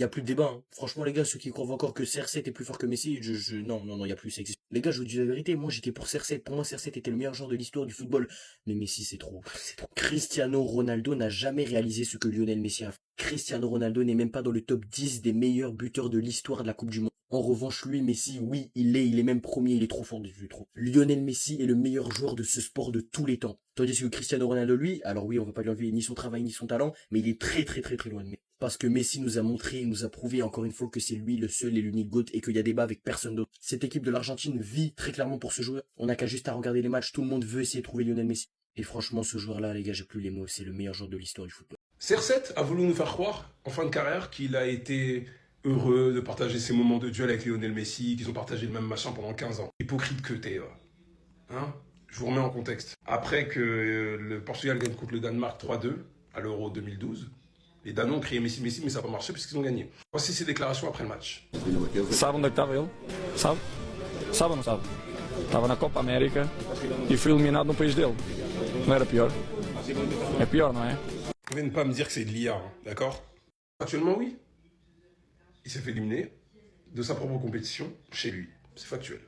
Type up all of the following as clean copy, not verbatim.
Il y a plus de débat, hein. Franchement, les gars, ceux qui croient encore que CR7 est plus fort que Messi, non, non, non, il y a plus, ça existe. Les gars, je vous dis la vérité, moi j'étais pour CR7. Pour moi, CR7 était le meilleur joueur de l'histoire du football. Mais Messi, c'est trop, c'est trop. Cristiano Ronaldo n'a jamais réalisé ce que Lionel Messi a fait. Cristiano Ronaldo n'est même pas dans le top 10 des meilleurs buteurs de l'histoire de la Coupe du Monde. En revanche, lui, Messi, oui, il est même premier, il est trop fort, il est trop. Lionel Messi est le meilleur joueur de ce sport de tous les temps. Tandis que Cristiano Ronaldo, lui, alors oui, on va pas lui enlever ni son travail ni son talent, mais il est très très très très loin de Messi. Parce que Messi nous a montré, nous a prouvé encore une fois que c'est lui le seul et l'unique GOAT et qu'il y a débat avec personne d'autre. Cette équipe de l'Argentine vit très clairement pour ce joueur. On n'a qu'à juste à regarder les matchs, tout le monde veut essayer de trouver Lionel Messi. Et franchement, ce joueur-là, les gars, j'ai plus les mots, c'est le meilleur joueur de l'histoire du football. CR7 a voulu nous faire croire, en fin de carrière, qu'il a été heureux de partager ses moments de duel avec Lionel Messi, qu'ils ont partagé le même machin pendant 15 ans. Hypocrite que t'es, hein. Je vous remets en contexte. Après que le Portugal gagne contre le Danemark 3-2 à l'Euro 2012, les Danois ont crié Messi, Messi, mais ça n'a pas marché puisqu'ils ont gagné. Voici ses déclarations après le match. Sabe onde é que estava ele? Sabe? Sabe ou não sabe? Estava na Copa América e foi eliminado no país dele. Não era pior? É pior, não é? Vous pouvez ne pas me dire que c'est de l'IA, hein, d'accord? Actuellement, oui. Il s'est fait éliminer de sa propre compétition chez lui. C'est factuel,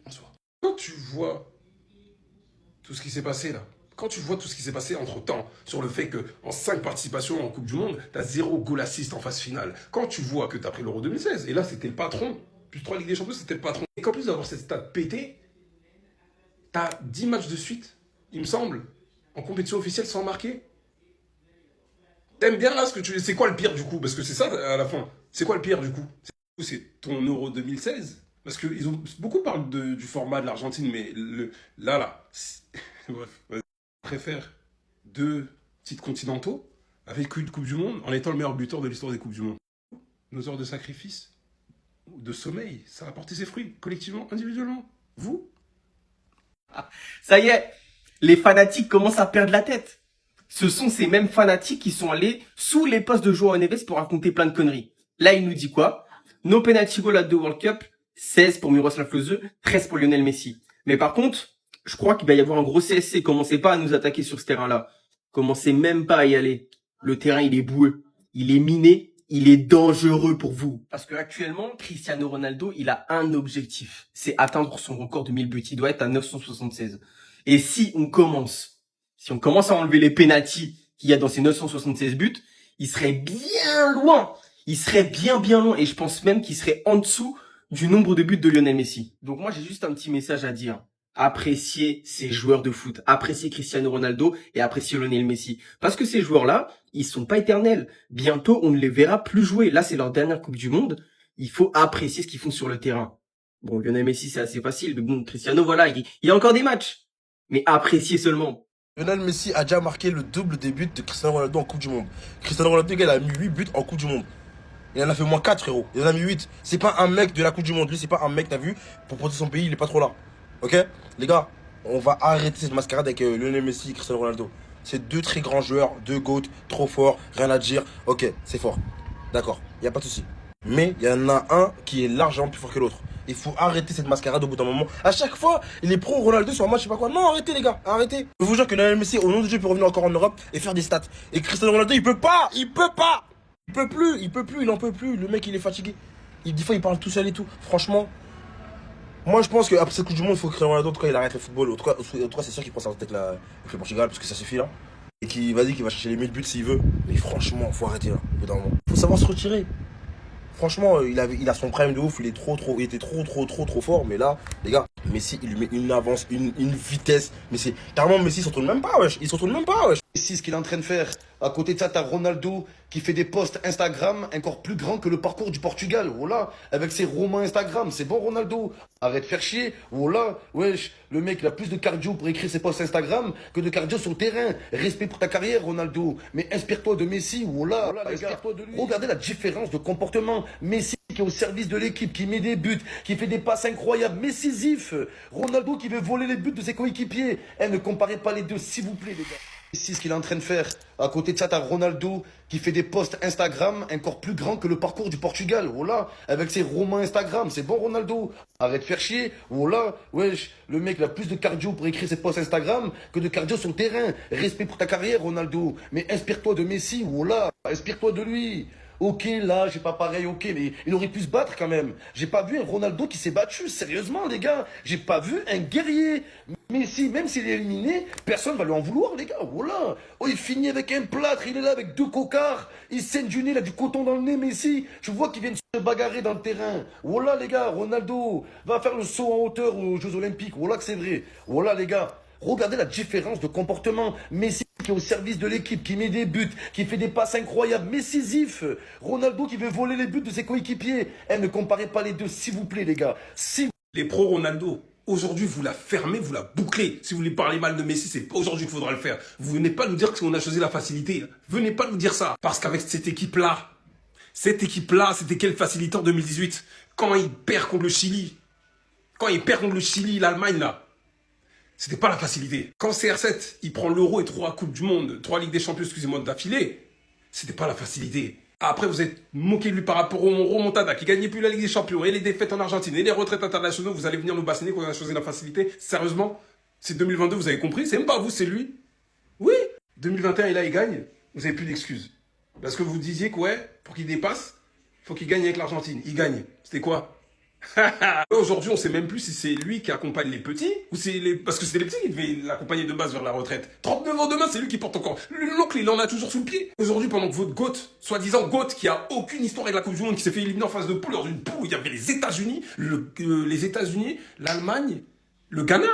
en soi. Quand tu vois tout ce qui s'est passé là, quand tu vois tout ce qui s'est passé entre-temps, sur le fait qu'en 5 participations en Coupe du Monde, tu as 0 goal assist en phase finale, quand tu vois que tu as pris l'Euro 2016, et là c'était le patron, plus 3 Ligues des Champions, c'était le patron, et qu'en plus d'avoir cette stat pétée, tu as 10 matchs de suite, il me semble, en compétition officielle sans marquer. T'aimes bien là ce que tu... C'est quoi le pire du coup? Parce que c'est ça à la fin. C'est quoi le pire du coup? C'est ton Euro 2016. Parce que ils ont... beaucoup parlent du format de l'Argentine, mais là... Bref, je préfère 2 titres continentaux avec une Coupe du Monde en étant le meilleur buteur de l'histoire des Coupes du Monde. Nos heures de sacrifice, de sommeil, ça a apporté ses fruits, collectivement, individuellement. Vous? Ça y est, les fanatiques commencent à perdre la tête. Ce sont ces mêmes fanatiques qui sont allés sous les postes de João Neves pour raconter plein de conneries. Là, il nous dit quoi? No penalty goal at the World Cup, 16 pour Miroslav Klose, 13 pour Lionel Messi. Mais par contre, je crois qu'il va y avoir un gros CSC. Commencez pas à nous attaquer sur ce terrain-là. Commencez même pas à y aller. Le terrain, il est boueux. Il est miné. Il est dangereux pour vous. Parce que actuellement, Cristiano Ronaldo, il a un objectif. C'est atteindre son record de 1000 buts. Il doit être à 976. Et si on commence à enlever les pénaltys qu'il y a dans ces 976 buts, il serait bien loin. Il serait bien loin. Et je pense même qu'il serait en dessous du nombre de buts de Lionel Messi. Donc moi, j'ai juste un petit message à dire. Appréciez ces joueurs de foot. Appréciez Cristiano Ronaldo et appréciez Lionel Messi. Parce que ces joueurs-là, ils sont pas éternels. Bientôt, on ne les verra plus jouer. Là, c'est leur dernière Coupe du Monde. Il faut apprécier ce qu'ils font sur le terrain. Bon, Lionel Messi, c'est assez facile. Mais bon, Cristiano, voilà, il y a encore des matchs. Mais appréciez seulement. Lionel Messi a déjà marqué le double des buts de Cristiano Ronaldo en Coupe du Monde. Cristiano Ronaldo, il a mis 8 buts en Coupe du Monde. Il en a fait moins 4, frérot. Il en a mis 8. C'est pas un mec de la Coupe du Monde. Lui, c'est pas un mec, t'as vu, pour protéger son pays, il est pas trop là. Ok? Les gars, on va arrêter cette mascarade avec Lionel Messi et Cristiano Ronaldo. C'est 2 très grands joueurs, 2 GOAT, trop forts, rien à dire. Ok, c'est fort. D'accord, y a pas de souci. Mais il y en a un qui est largement plus fort que l'autre. Il faut arrêter cette mascarade au bout d'un moment. À chaque fois, il est pro Ronaldo sur un match, je sais pas quoi. Non, arrêtez les gars, arrêtez. Je vous jure que Lionel Messi, au nom de Dieu, peut revenir encore en Europe et faire des stats. Et Cristiano Ronaldo, il peut pas. Il peut plus, il en peut plus. Le mec, il est fatigué. Des fois, il parle tout seul et tout. Franchement, moi, je pense qu'après cette Coupe du Monde, il faut que Cristiano Ronaldo, en tout cas, il arrête le football. En tout cas, c'est sûr qu'il prend sa tête là, avec le Portugal, parce que ça suffit là. Et qu'il va chercher les 1000 buts s'il veut. Mais franchement, faut arrêter là, au bout d'un moment. Faut savoir se retirer. Franchement, il a son prime de ouf, il était trop fort, mais là, les gars, Messi, il lui met une avance, une vitesse, mais c'est carrément Messi, il se retourne même pas, wesh, Messi, ce qu'il est en train de faire. À côté de ça, t'as Ronaldo qui fait des posts Instagram encore plus grands que le parcours du Portugal. Voilà, avec ses romans Instagram. C'est bon, Ronaldo. Arrête de faire chier. Voilà, wesh. Le mec, il a plus de cardio pour écrire ses posts Instagram que de cardio sur le terrain. Respect pour ta carrière, Ronaldo. Mais inspire-toi de Messi. Voilà, inspire-toi de lui. Regardez la différence de comportement. Messi qui est au service de l'équipe, qui met des buts, qui fait des passes incroyables, décisif. Ronaldo qui veut voler les buts de ses coéquipiers. Ne comparez pas les deux, s'il vous plaît, les gars. C'est ce qu'il est en train de faire. À côté de ça, t'as Ronaldo qui fait des posts Instagram encore plus grands que le parcours du Portugal. Voilà, avec ses romans Instagram. C'est bon, Ronaldo. Arrête de faire chier. Voilà, wesh. Le mec, il a plus de cardio pour écrire ses posts Instagram que de cardio sur le terrain. Respect pour ta carrière, Ronaldo. Mais inspire-toi de Messi. Voilà, inspire-toi de lui. Ok, là, j'ai pas pareil, ok, mais il aurait pu se battre quand même. J'ai pas vu un Ronaldo qui s'est battu, sérieusement, les gars. J'ai pas vu un guerrier. Messi, même s'il est éliminé, personne va lui en vouloir, les gars. Voilà. Oh, il finit avec un plâtre, il est là avec 2 cocards. Il saigne du nez, il a du coton dans le nez, Messi. Tu vois qu'il vient de se bagarrer dans le terrain. Voilà, les gars, Ronaldo va faire le saut en hauteur aux Jeux Olympiques. Voilà que c'est vrai. Voilà, les gars. Regardez la différence de comportement. Messi qui est au service de l'équipe, qui met des buts, qui fait des passes incroyables, décisif. Ronaldo qui veut voler les buts de ses coéquipiers. Ne comparez pas les deux, s'il vous plaît, les gars. Si Les pros Ronaldo, aujourd'hui, vous la fermez, vous la bouclez. Si vous voulez parler mal de Messi, c'est pas aujourd'hui qu'il faudra le faire. Vous venez pas nous dire qu'on a choisi la facilité. Venez pas nous dire ça. Parce qu'avec cette équipe-là, c'était quelle facilité en 2018 quand il perd contre le Chili. Quand il perd contre le Chili, l'Allemagne, là. C'était pas la facilité. Quand CR7, il prend l'Euro et 3 Coupes du Monde, 3 Ligues des Champions, excusez-moi, d'affilée, c'était pas la facilité. Après, vous êtes moqué de lui par rapport au remontada, qui gagnait plus la Ligue des Champions, et les défaites en Argentine, et les retraites internationaux, vous allez venir nous bassiner qu'on a choisi la facilité. Sérieusement, c'est 2022, vous avez compris? C'est même pas vous, c'est lui. Oui. 2021, et là, il gagne. Vous avez plus d'excuses. Parce que vous disiez que, ouais, pour qu'il dépasse, faut qu'il gagne avec l'Argentine. Il gagne. C'était quoi? Aujourd'hui, on sait même plus si c'est lui qui accompagne les petits ou c'est les... Parce que c'était les petits qui devaient l'accompagner de base vers la retraite. 39 ans demain, c'est lui qui porte encore. L'oncle, il en a toujours sous le pied. Aujourd'hui, pendant que votre GOAT, soi-disant GOAT, qui a aucune histoire avec la Coupe du Monde, qui s'est fait éliminer en phase de poule, dans une poule où il y avait les États-Unis, l'Allemagne, le Ghana.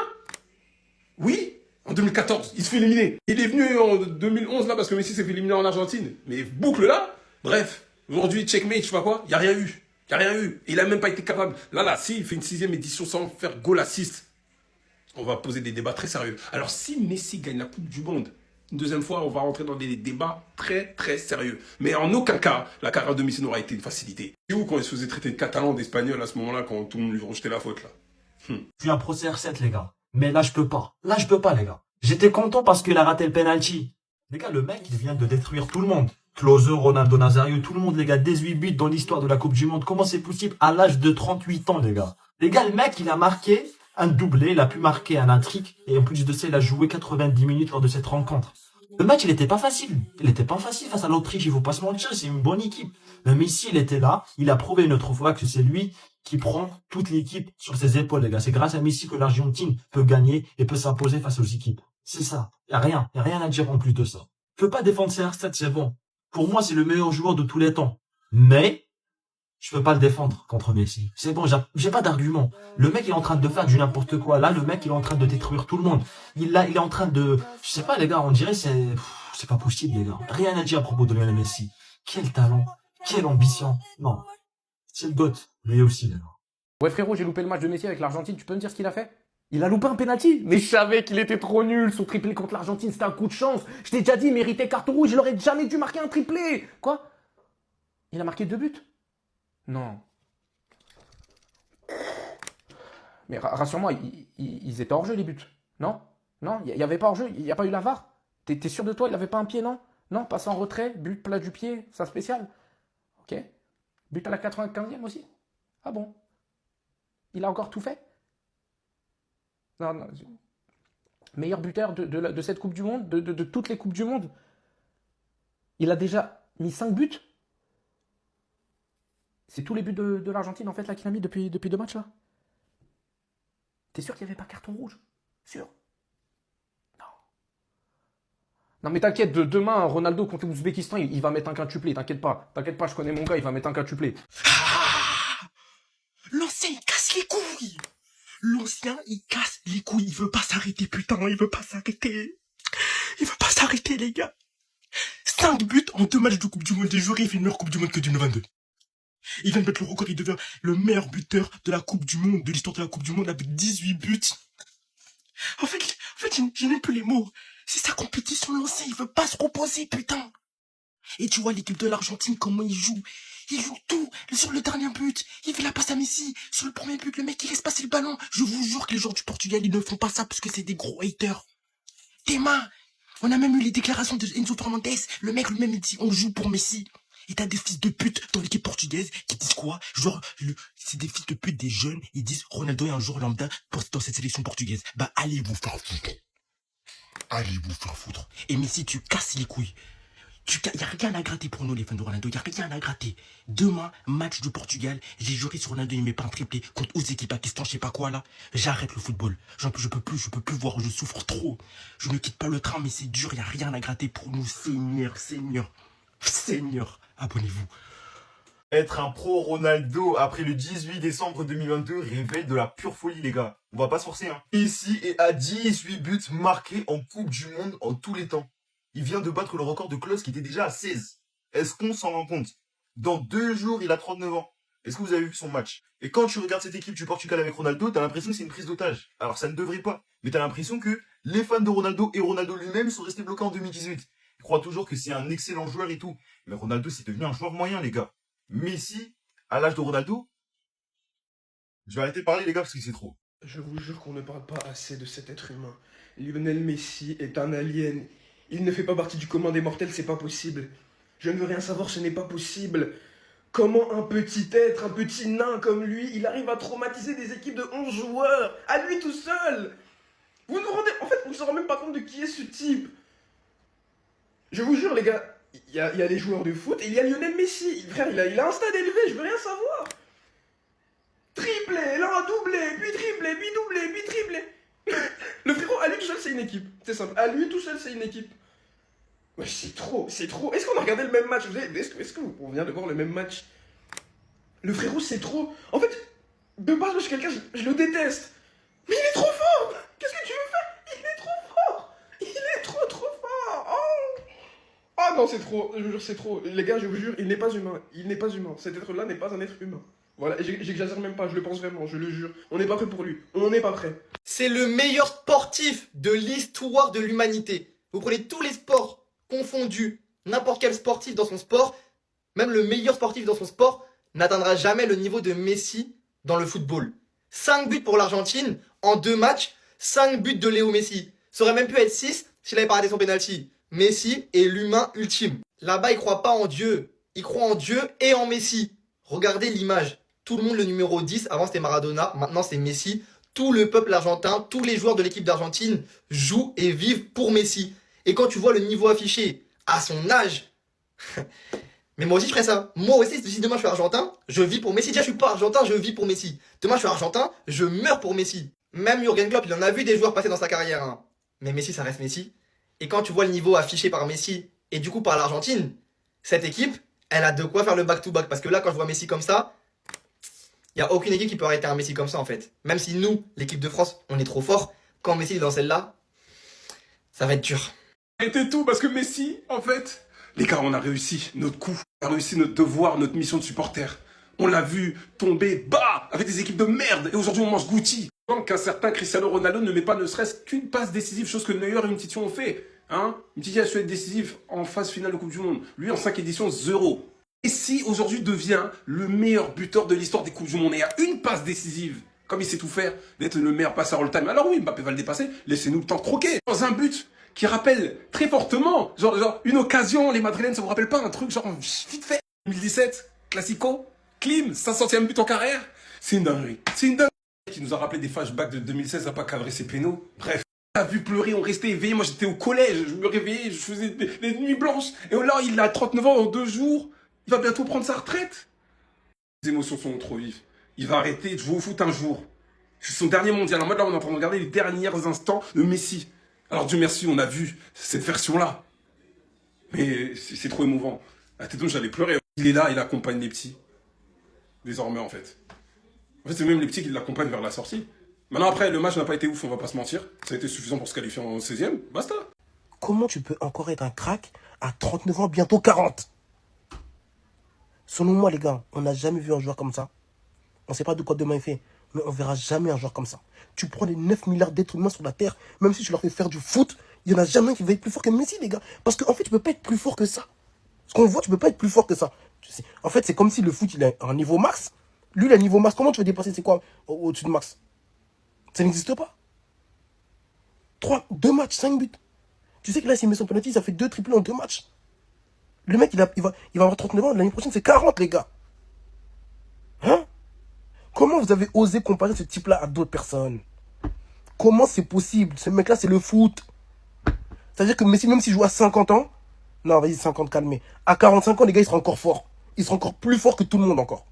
Oui, en 2014, il se fait éliminer. Il est venu en 2011 là parce que Messi s'est fait éliminer en Argentine. Mais boucle là, bref. Aujourd'hui, checkmate, je sais pas quoi, il n'y a rien eu. Il n'y a rien eu. Il a même pas été capable. Là, si il fait une 6e édition sans faire goal assist, on va poser des débats très sérieux. Alors, si Messi gagne la Coupe du Monde, une deuxième fois, on va rentrer dans des débats très, très sérieux. Mais en aucun cas, la carrière de Messi n'aura été une facilité. C'est où quand il se faisait traiter de catalan, d'espagnol à ce moment-là, quand tout le monde lui rejetait la faute, là? Je suis un procès R7, les gars. Mais là, je peux pas. Là, je peux pas, les gars. J'étais content parce qu'il a raté le penalty. Les gars, le mec, il vient de détruire tout le monde. Klose, Ronaldo Nazario, tout le monde, les gars, 18 buts dans l'histoire de la Coupe du Monde. Comment c'est possible à l'âge de 38 ans, les gars? Les gars, le mec, il a marqué un doublé, il a pu marquer un hat-trick, et en plus de ça, il a joué 90 minutes lors de cette rencontre. Le match, il était pas facile. Il était pas facile face à l'Autriche, il faut pas se mentir, c'est une bonne équipe. Mais Messi, il était là, il a prouvé une autre fois que c'est lui qui prend toute l'équipe sur ses épaules, les gars. C'est grâce à Messi que l'Argentine peut gagner et peut s'imposer face aux équipes. C'est ça. Y a rien à dire en plus de ça. Je peux pas défendre CR7, c'est bon. Pour moi, c'est le meilleur joueur de tous les temps. Mais, je peux pas le défendre contre Messi. C'est bon, j'ai pas d'argument. Le mec, il est en train de faire du n'importe quoi. Là, le mec, il est en train de détruire tout le monde. Il est en train de, je sais pas, les gars, on dirait c'est pas possible, les gars. Rien à dire à propos de Lionel Messi. Quel talent. Quelle ambition. Non. C'est le GOAT. Lui aussi, les gars. Ouais frérot, j'ai loupé le match de Messi avec l'Argentine, tu peux me dire ce qu'il a fait? Il a loupé un penalty. Mais je savais qu'il était trop nul. Son triplé contre l'Argentine, c'était un coup de chance. Je t'ai déjà dit, il méritait carton rouge. Il aurait jamais dû marquer un triplé. Quoi? Il a marqué 2 buts? Non. Mais rassure-moi, ils étaient hors jeu les buts. Non? Non, il n'y avait pas hors jeu. Il n'y a pas eu la VAR. T'es sûr de toi? Il n'avait pas un pied, non? Non, passe en retrait, but plat du pied, ça spécial. Ok. But à la 95e aussi. Ah bon? Il a encore tout fait? Non. Meilleur buteur de cette Coupe du Monde, de toutes les Coupes du Monde. Il a déjà mis 5 buts. C'est tous les buts de l'Argentine, en fait, là, qu'il a mis depuis 2 matchs, là. T'es sûr qu'il n'y avait pas carton rouge? Sûr? Non. Non, mais t'inquiète, demain, Ronaldo contre l'Ouzbékistan, il va mettre un quintuplé, t'inquiète pas. T'inquiète pas, je connais mon gars, il va mettre un quintuplé. L'ancien, il casse les couilles. L'ancien, il casse les couilles. Il veut pas s'arrêter, putain. Il veut pas s'arrêter. Il veut pas s'arrêter, les gars. 5 buts en 2 matchs de Coupe du Monde. Des joueurs, il fait une meilleure Coupe du Monde que 2022. Il vient de mettre le record. Il devient le meilleur buteur de la Coupe du Monde, de l'histoire de la Coupe du Monde, avec 18 buts. En fait, j'ai même plus les mots. C'est sa compétition, l'ancien. Il veut pas se reposer, putain. Et tu vois l'équipe de l'Argentine, comment il joue. Il joue tout. Sur le dernier but, il fait la passe à Messi. Sur le premier but, le mec, il laisse passer le ballon. Je vous jure que les joueurs du Portugal, ils ne font pas ça parce que c'est des gros haters. Tes mains. On a même eu les déclarations de Enzo Fernandez. Le mec lui-même, il dit, on joue pour Messi. Et t'as des fils de pute dans l'équipe portugaise qui disent quoi? Genre, c'est des fils de pute, des jeunes. Ils disent, Ronaldo est un joueur lambda dans cette sélection portugaise. Bah, allez vous faire foutre. Allez vous faire foutre. Et Messi, tu casses les couilles. Il n'y a rien à gratter pour nous, les fans de Ronaldo. Il n'y a rien à gratter. Demain, match du Portugal. J'ai juré sur Ronaldo, il ne met pas un triplé contre Ouzbékistan, je sais pas quoi là. J'arrête le football. Je peux plus voir. Je souffre trop. Je ne quitte pas le train, mais c'est dur. Il n'y a rien à gratter pour nous. Seigneur. Abonnez-vous. Être un pro Ronaldo après le 18 décembre 2022 révèle de la pure folie, les gars. On va pas se forcer, hein. Ici est à 18 buts marqués en Coupe du Monde en tous les temps. Il vient de battre le record de Klose qui était déjà à 16. Est-ce qu'on s'en rend compte? Dans 2 jours, il a 39 ans. Est-ce que vous avez vu son match? Et quand tu regardes cette équipe du Portugal avec Ronaldo, t'as l'impression que c'est une prise d'otage. Alors ça ne devrait pas. Mais t'as l'impression que les fans de Ronaldo et Ronaldo lui-même sont restés bloqués en 2018. Ils croient toujours que c'est un excellent joueur et tout. Mais Ronaldo, c'est devenu un joueur moyen, les gars. Messi, à l'âge de Ronaldo, je vais arrêter de parler, les gars, parce que c'est trop. Je vous jure qu'on ne parle pas assez de cet être humain. Lionel Messi est un alien. Il ne fait pas partie du commun des mortels, c'est pas possible. Je ne veux rien savoir, ce n'est pas possible. Comment un petit être, un petit nain comme lui, il arrive à traumatiser des équipes de 11 joueurs, à lui tout seul? Vous ne vous rendez même pas compte de qui est ce type. Je vous jure, les gars, il y a les joueurs de foot et il y a Lionel Messi. Frère, il a un stade élevé, je veux rien savoir. Triplé, là, doublé, puis triplé, puis doublé, puis triplé. Le frérot, à lui tout seul, c'est une équipe. C'est simple, à lui tout seul, c'est une équipe. Ouais, c'est trop. Est-ce qu'on a regardé le même match? Est-ce que on vient de voir le même match? Le frérot, c'est trop. En fait, de base, moi, je suis quelqu'un, je le déteste. Mais il est trop fort. Qu'est-ce que tu veux faire? Il est trop fort. Il est trop fort. Oh. Ah non, c'est trop. Je vous jure, c'est trop. Les gars, je vous jure, il n'est pas humain. Il n'est pas humain. Cet être-là n'est pas un être humain. Voilà, j'exagère même pas, je le pense vraiment, je le jure. On n'est pas prêt pour lui. On n'est pas prêt. C'est le meilleur sportif de l'histoire de l'humanité. Vous prenez tous les sports confondus, n'importe quel sportif dans son sport, même le meilleur sportif dans son sport, n'atteindra jamais le niveau de Messi dans le football. 5 buts pour l'Argentine en 2 matchs, 5 buts de Léo Messi. Ça aurait même pu être 6 s'il avait pas raté son penalty. Messi est l'humain ultime. Là-bas, il croit pas en Dieu. Il croit en Dieu et en Messi. Regardez l'image. Tout le monde le numéro 10, avant c'était Maradona, maintenant c'est Messi. Tout le peuple argentin, tous les joueurs de l'équipe d'Argentine jouent et vivent pour Messi. Et quand tu vois le niveau affiché à son âge, mais moi aussi je ferais ça. Moi aussi, si demain je suis argentin, je vis pour Messi. Déjà je suis pas argentin, je vis pour Messi. Demain je suis argentin, je meurs pour Messi. Même Jürgen Klopp, il en a vu des joueurs passer dans sa carrière. Hein. Mais Messi, ça reste Messi. Et quand tu vois le niveau affiché par Messi et du coup par l'Argentine, cette équipe, elle a de quoi faire le back-to-back. Parce que là, quand je vois Messi comme ça, il n'y a aucune équipe qui peut arrêter un Messi comme ça en fait. Même si nous, l'équipe de France, on est trop fort, quand Messi est dans celle-là, ça va être dur. Arrêtez tout parce que Messi, en fait, les gars, on a réussi notre coup. On a réussi notre devoir, notre mission de supporter. On l'a vu tomber bas avec des équipes de merde. Et aujourd'hui, on mange Gucci. Donc qu'un certain Cristiano Ronaldo ne met pas ne serait-ce qu'une passe décisive, chose que Neuer et Umtiti ont fait. Hein, Umtiti a su être décisif en phase finale de Coupe du Monde. Lui, en 5 éditions, 0. Messi, aujourd'hui, devient le meilleur buteur de l'histoire des Coupes du Monde. Et à une passe décisive, comme il sait tout faire, d'être le meilleur passeur all-time. Alors oui, Mbappé va le dépasser. Laissez-nous le temps de croquer. Dans un but qui rappelle très fortement, genre une occasion, les Madrilènes, ça vous rappelle pas un truc genre vite fait 2017, Classico, Klim, 500e but en carrière. C'est une dinguerie. C'est une dinguerie. Qui nous a rappelé des flashbacks de 2016 à pas cadrer ses pénaux. Bref. On a vu pleurer, on restait éveillé. Moi, j'étais au collège. Je me réveillais, je faisais des nuits blanches. Et là, il a 39 ans dans 2 jours. Il va bientôt prendre sa retraite. Les émotions sont trop vives. Il va arrêter de jouer au foot un jour. C'est son dernier mondial. En mode là, on est en train de regarder les derniers instants de Messi. Alors Dieu merci, on a vu cette version-là. Mais c'est trop émouvant. À tes dos, j'allais pleurer. Il est là, il accompagne les petits. Désormais, en fait. En fait, c'est même les petits qui l'accompagnent vers la sortie. Maintenant, après, le match n'a pas été ouf, on va pas se mentir. Ça a été suffisant pour se qualifier en 16e. Basta. Comment tu peux encore être un crack à 39 ans, bientôt 40? Selon moi, les gars, on n'a jamais vu un joueur comme ça. On ne sait pas de quoi demain est fait, mais on verra jamais un joueur comme ça. Tu prends les 9 milliards d'êtres humains sur la Terre, même si tu leur fais faire du foot, il n'y en a jamais un qui va être plus fort que Messi, les gars. Parce qu'en fait, tu peux pas être plus fort que ça. Ce qu'on voit, tu peux pas être plus fort que ça. En fait, c'est comme si le foot, il a un niveau max. Lui, il a un niveau max. Comment tu veux dépasser, c'est quoi, au-dessus de max? Ça n'existe pas. 2 matchs, 5 buts. Tu sais que là, s'il met son penalty, ça fait 2 triplés en 2 matchs. Le mec, il va avoir 39 ans, l'année prochaine, c'est 40, les gars. Hein? Comment vous avez osé comparer ce type-là à d'autres personnes? Comment c'est possible? Ce mec-là, c'est le foot. C'est-à-dire que Messi, même s'il joue à 50 ans, Non, vas-y, 50, calmez. À 45 ans, les gars, ils seront encore forts. Ils seront encore plus forts que tout le monde encore.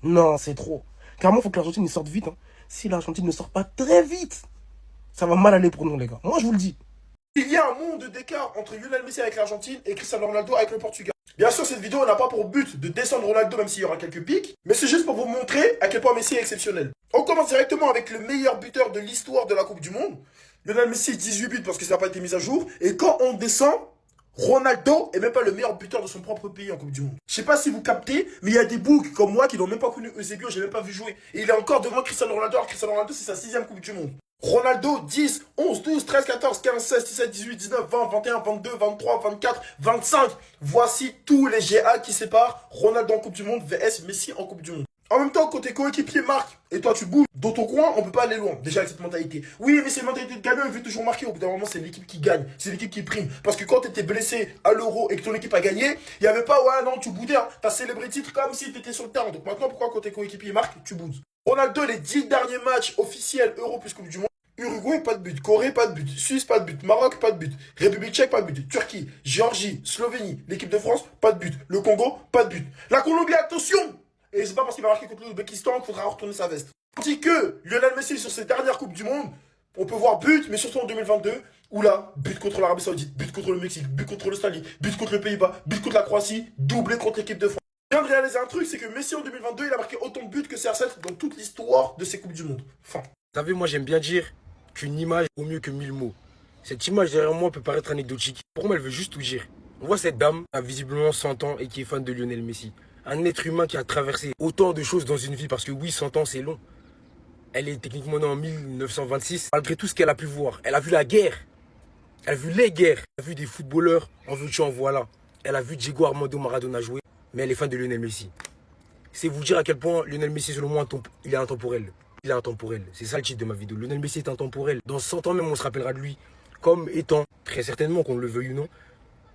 Non, c'est trop. Carrément, il faut que l'Argentine sorte vite. Hein. Si l'Argentine ne sort pas très vite, ça va mal aller pour nous, les gars. Moi, je vous le dis. Il y a un monde d'écart entre Lionel Messi avec l'Argentine et Cristiano Ronaldo avec le Portugal. Bien sûr, cette vidéo n'a pas pour but de descendre Ronaldo, même s'il y aura quelques pics, mais c'est juste pour vous montrer à quel point Messi est exceptionnel. On commence directement avec le meilleur buteur de l'histoire de la Coupe du Monde. Lionel Messi, 18 buts parce que ça n'a pas été mis à jour. Et quand on descend, Ronaldo est même pas le meilleur buteur de son propre pays en Coupe du Monde. Je sais pas si vous captez, mais il y a des boucs comme moi qui n'ont même pas connu Eusebio, j'ai même pas vu jouer. Et il est encore devant Cristiano Ronaldo, alors Cristiano Ronaldo c'est sa 6e Coupe du Monde. Ronaldo, 10, 11, 12, 13, 14, 15, 16, 17, 18, 19, 20, 21, 22, 23, 24, 25. Voici tous les GA qui séparent Ronaldo en Coupe du Monde vs Messi en Coupe du Monde. En même temps, côté coéquipier marque, et toi tu bouges, dans ton coin, on peut pas aller loin, déjà avec cette mentalité. Oui, mais c'est une mentalité de gagnant, il veut toujours marquer, au bout d'un moment, c'est l'équipe qui gagne, c'est l'équipe qui prime. Parce que quand tu étais blessé à l'Euro et que ton équipe a gagné, il n'y avait pas, ouais, non, tu boudais, hein, t'as célébré le titre comme si tu étais sur le terrain. Donc maintenant, pourquoi côté coéquipier marque, tu boudes. Ronaldo, les 10 derniers matchs officiels Euro plus Coupe du Monde, Uruguay, pas de but. Corée, pas de but. Suisse, pas de but. Maroc, pas de but. République tchèque, pas de but. Turquie, Géorgie, Slovénie, l'équipe de France, pas de but. Le Congo, pas de but. La Colombie, attention! Et c'est pas parce qu'il va marquer contre l'Ouzbékistan qu'il faudra retourner sa veste. Tandis que Lionel Messi, sur ses dernières Coupes du Monde, on peut voir but, mais surtout en 2022, où là, but contre l'Arabie Saoudite, but contre le Mexique, but contre l'Australie, but contre le Pays-Bas, but contre la Croatie, doublé contre l'équipe de France. Je viens de réaliser un truc, c'est que Messi en 2022, il a marqué autant de buts que CR7 dans toute l'histoire de ces Coupes du Monde. Fin. Vous savez, moi, j'aime bien dire qu'une image vaut mieux que 1000 mots. Cette image derrière moi peut paraître anecdotique. Pour moi, elle veut juste tout dire. On voit cette dame qui a visiblement 100 ans et qui est fan de Lionel Messi. Un être humain qui a traversé autant de choses dans une vie, parce que oui, 100 ans, c'est long. Elle est techniquement née en 1926. Malgré tout ce qu'elle a pu voir, elle a vu la guerre. Elle a vu les guerres. Elle a vu des footballeurs, en veux-tu, en voilà. Elle a vu Diego Armando Maradona jouer, mais elle est fan de Lionel Messi. C'est vous dire à quel point Lionel Messi, selon moi, il est intemporel. Il est intemporel. C'est ça le titre de ma vidéo. Lionel Messi est intemporel. Dans 100 ans même, on se rappellera de lui comme étant, très certainement, qu'on le veuille ou non,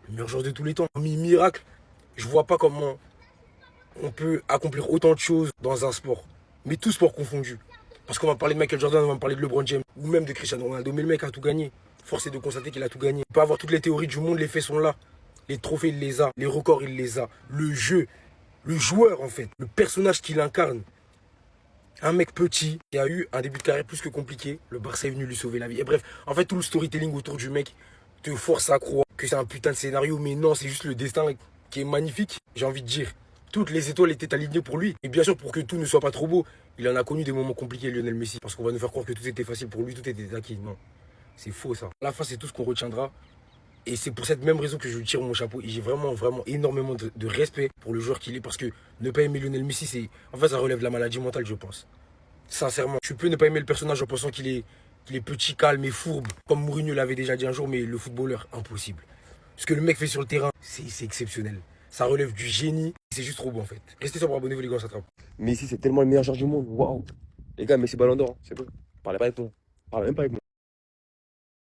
le meilleur joueur de tous les temps. Parmi miracle, je vois pas comment on peut accomplir autant de choses dans un sport. Mais tout sport confondu. Parce qu'on va parler de Michael Jordan, on va parler de LeBron James, ou même de Cristiano Ronaldo. Mais le mec a tout gagné. Force est de constater qu'il a tout gagné. Il peut avoir toutes les théories du monde, les faits sont là. Les trophées, il les a. Les records, il les a. Le jeu, le joueur en fait, le personnage qu'il incarne. Un mec petit qui a eu un début de carrière plus que compliqué. Le Barça est venu lui sauver la vie. Et bref, en fait, tout le storytelling autour du mec te force à croire que c'est un putain de scénario. Mais non, c'est juste le destin qui est magnifique, j'ai envie de dire. Toutes les étoiles étaient alignées pour lui. Et bien sûr, pour que tout ne soit pas trop beau, il en a connu des moments compliqués, Lionel Messi. Parce qu'on va nous faire croire que tout était facile pour lui, tout était acquis. Non, c'est faux ça. À la fin, c'est tout ce qu'on retiendra. Et c'est pour cette même raison que je lui tire mon chapeau. Et j'ai vraiment, vraiment énormément de respect pour le joueur qu'il est. Parce que ne pas aimer Lionel Messi, c'est, en fait, ça relève de la maladie mentale, je pense. Sincèrement, tu peux ne pas aimer le personnage en pensant qu'il est petit, calme et fourbe. Comme Mourinho l'avait déjà dit un jour, mais le footballeur, impossible. Ce que le mec fait sur le terrain, c'est exceptionnel. Ça relève du génie. C'est juste trop beau en fait. Restez sur, abonnez-vous les gars, ça trappe. Messi, c'est tellement le meilleur joueur du monde. Waouh. Les gars, Messi Ballon d'Or, c'est bon. Parlez pas avec moi. Parlez même pas avec moi.